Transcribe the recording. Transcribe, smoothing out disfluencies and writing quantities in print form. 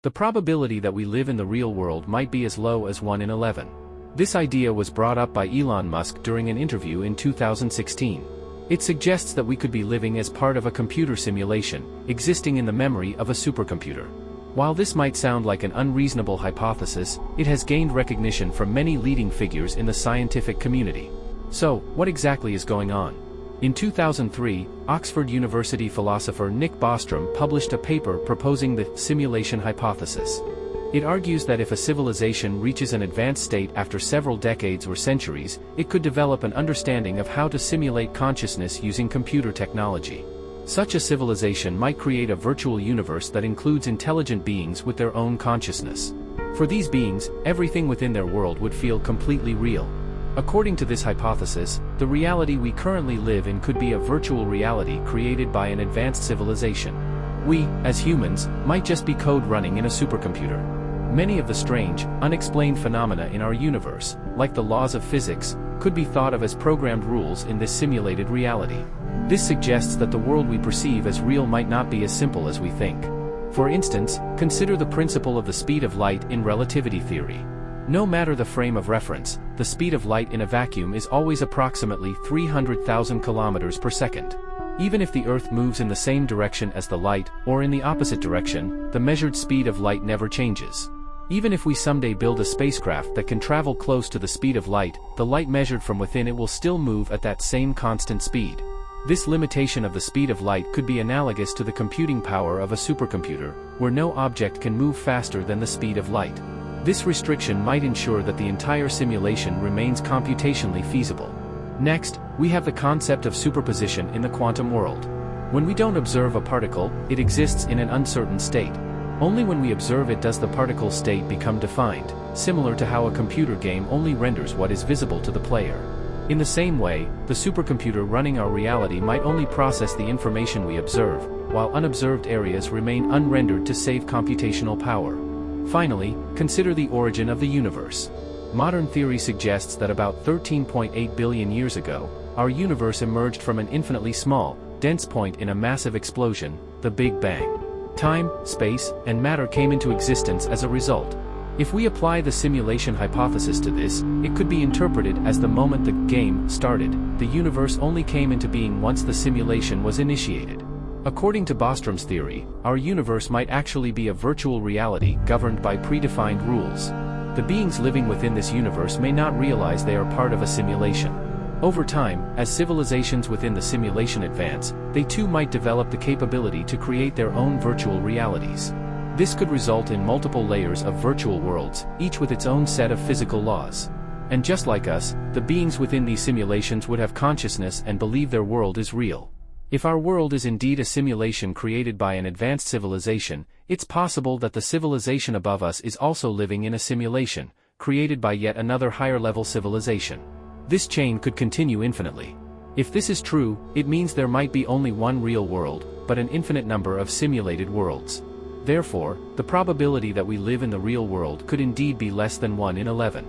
The probability that we live in the real world might be as low as 1 in 11. This idea was brought up by Elon Musk during an interview in 2016. It suggests that we could be living as part of a computer simulation, existing in the memory of a supercomputer. While this might sound like an unreasonable hypothesis, it has gained recognition from many leading figures in the scientific community. So, what exactly is going on? In 2003, Oxford University philosopher Nick Bostrom published a paper proposing the simulation hypothesis. It argues that if a civilization reaches an advanced state after several decades or centuries, it could develop an understanding of how to simulate consciousness using computer technology. Such a civilization might create a virtual universe that includes intelligent beings with their own consciousness. For these beings, everything within their world would feel completely real. According to this hypothesis, the reality we currently live in could be a virtual reality created by an advanced civilization. We, as humans, might just be code running in a supercomputer. Many of the strange, unexplained phenomena in our universe, like the laws of physics, could be thought of as programmed rules in this simulated reality. This suggests that the world we perceive as real might not be as simple as we think. For instance, consider the principle of the speed of light in relativity theory. No matter the frame of reference, the speed of light in a vacuum is always approximately 300,000 kilometers per second. Even if the Earth moves in the same direction as the light, or in the opposite direction, the measured speed of light never changes. Even if we someday build a spacecraft that can travel close to the speed of light, the light measured from within it will still move at that same constant speed. This limitation of the speed of light could be analogous to the computing power of a supercomputer, where no object can move faster than the speed of light. This restriction might ensure that the entire simulation remains computationally feasible. Next, we have the concept of superposition in the quantum world. When we don't observe a particle, it exists in an uncertain state. Only when we observe it does the particle state become defined, similar to how a computer game only renders what is visible to the player. In the same way, the supercomputer running our reality might only process the information we observe, while unobserved areas remain unrendered to save computational power. Finally, consider the origin of the universe. Modern theory suggests that about 13.8 billion years ago, our universe emerged from an infinitely small, dense point in a massive explosion, the Big Bang. Time, space, and matter came into existence as a result. If we apply the simulation hypothesis to this, it could be interpreted as the moment the game started, the universe only came into being once the simulation was initiated. According to Bostrom's theory, our universe might actually be a virtual reality governed by predefined rules. The beings living within this universe may not realize they are part of a simulation. Over time, as civilizations within the simulation advance, they too might develop the capability to create their own virtual realities. This could result in multiple layers of virtual worlds, each with its own set of physical laws. And just like us, the beings within these simulations would have consciousness and believe their world is real. If our world is indeed a simulation created by an advanced civilization, it's possible that the civilization above us is also living in a simulation, created by yet another higher-level civilization. This chain could continue infinitely. If this is true, it means there might be only one real world, but an infinite number of simulated worlds. Therefore, the probability that we live in the real world could indeed be less than 1 in 11.